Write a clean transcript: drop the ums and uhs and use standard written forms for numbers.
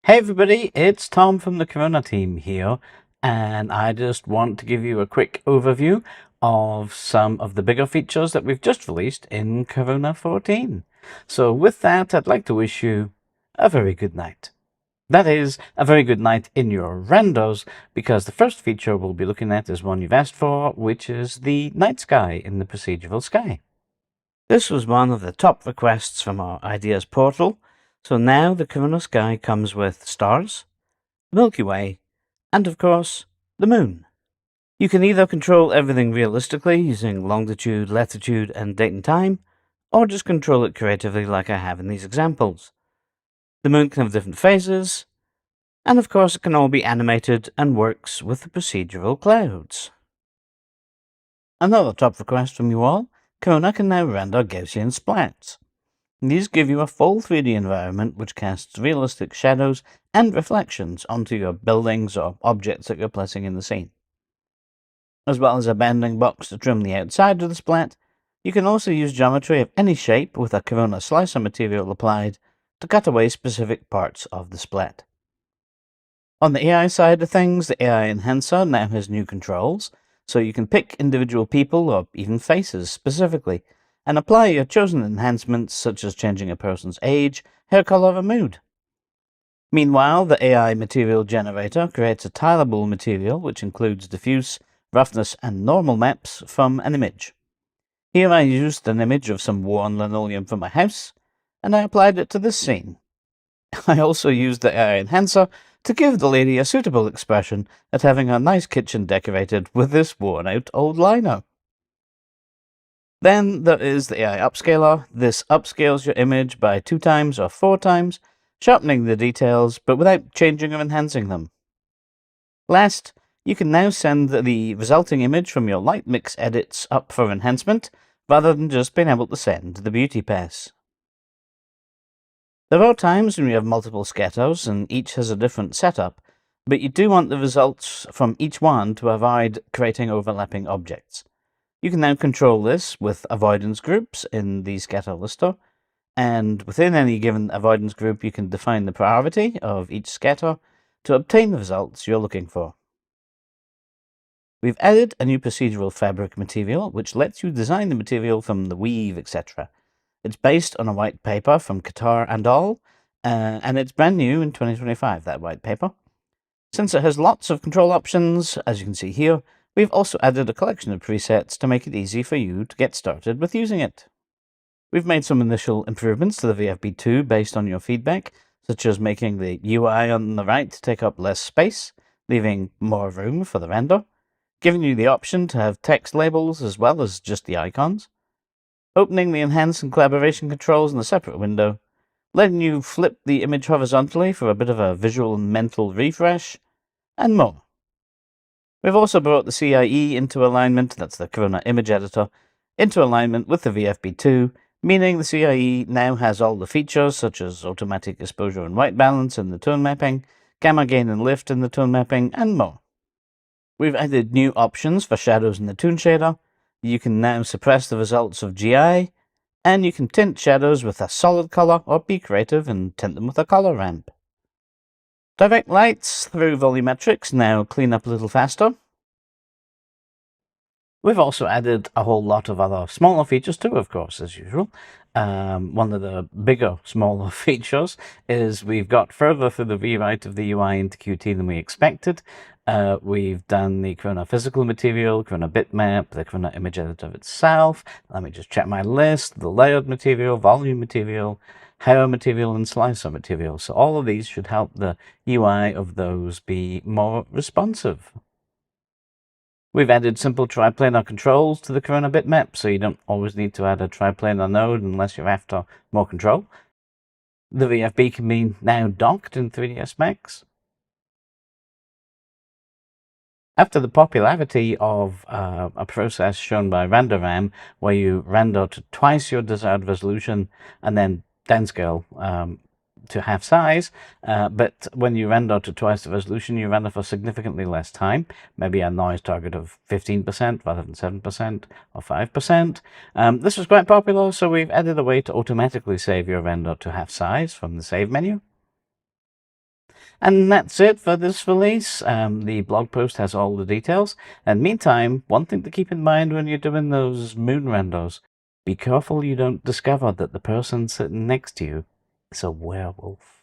Hey everybody, it's Tom from the Corona team here, and I just want to give you a quick overview of some of the bigger features that we've just released in Corona 14. So with that, I'd like to wish you a very good night. That is, a very good night in your renders, because the first feature we'll be looking at is one you've asked for, which is the night sky in the procedural sky. This was one of the top requests from our ideas portal, so now the Corona sky comes with stars, the Milky Way, and of course, the moon. You can either control everything realistically using longitude, latitude, and date and time, or just control it creatively like I have in these examples. The moon can have different phases, and of course it can all be animated and works with the procedural clouds. Another top request from you all, Corona can now render Gaussian Splats. These give you a full 3D environment which casts realistic shadows and reflections onto your buildings or objects that you're placing in the scene. As well as a bounding box to trim the outside of the splat, you can also use geometry of any shape with a Corona slicer material applied to cut away specific parts of the splat. On the AI side of things, the AI enhancer now has new controls, so you can pick individual people or even faces specifically, and apply your chosen enhancements such as changing a person's age, hair color, or mood. Meanwhile, the AI material generator creates a tileable material which includes diffuse, roughness, and normal maps from an image. Here I used an image of some worn linoleum from my house, and I applied it to this scene. I also used the AI enhancer to give the lady a suitable expression at having her nice kitchen decorated with this worn-out old lino. Then there is the AI Upscaler. This upscales your image by 2 times or 4 times, sharpening the details, but without changing or enhancing them. Last, you can now send the resulting image from your LightMix edits up for enhancement, rather than just being able to send the beauty pass. There are times when you have multiple scatters, and each has a different setup, but you do want the results from each one to avoid creating overlapping objects. You can now control this with Avoidance Groups in the scatter lister, and within any given avoidance group you can define the priority of each scatter to obtain the results you're looking for. We've added a new procedural fabric material which lets you design the material from the weave, etc. It's based on a white paper from Qatar and all, and it's brand new in 2025, that white paper. Since it has lots of control options, as you can see here, we've also added a collection of presets to make it easy for you to get started with using it. We've made some initial improvements to the VFB2 based on your feedback, such as making the UI on the right take up less space, leaving more room for the render, giving you the option to have text labels as well as just the icons, opening the Enhance and Collaboration controls in a separate window, letting you flip the image horizontally for a bit of a visual and mental refresh, and more. We've also brought the CIE into alignment, that's the Corona Image Editor, into alignment with the VFB2, meaning the CIE now has all the features such as automatic exposure and white balance in the tone mapping, gamma gain and lift in the tone mapping, and more. We've added new options for shadows in the Toon shader. You can now suppress the results of GI, and you can tint shadows with a solid color or be creative and tint them with a color ramp. Direct lights through Volumetrics now clean up a little faster. We've also added a whole lot of other smaller features too, of course, as usual. One of the bigger, smaller features is we've got further through the rewrite of the UI into Qt than we expected. We've done the Corona physical material, Corona bitmap, the Corona image editor itself. Let me just check my list. The layered material, volume material, hair material, and slicer material. So all of these should help the UI of those be more responsive. We've added simple triplanar controls to the Corona bitmap, so you don't always need to add a triplanar node unless you're after more control. The VFB can be now docked in 3ds Max. After the popularity of a process shown by RenderRAM, where you render to twice your desired resolution and then downscale to half size, but when you render to twice the resolution, you render for significantly less time, maybe a noise target of 15% rather than 7% or 5%. This was quite popular, so we've added a way to automatically save your render to half size from the Save menu. And that's it for this release. The blog post has all the details. And meantime, one thing to keep in mind when you're doing those moon renders, be careful you don't discover that the person sitting next to you is a werewolf.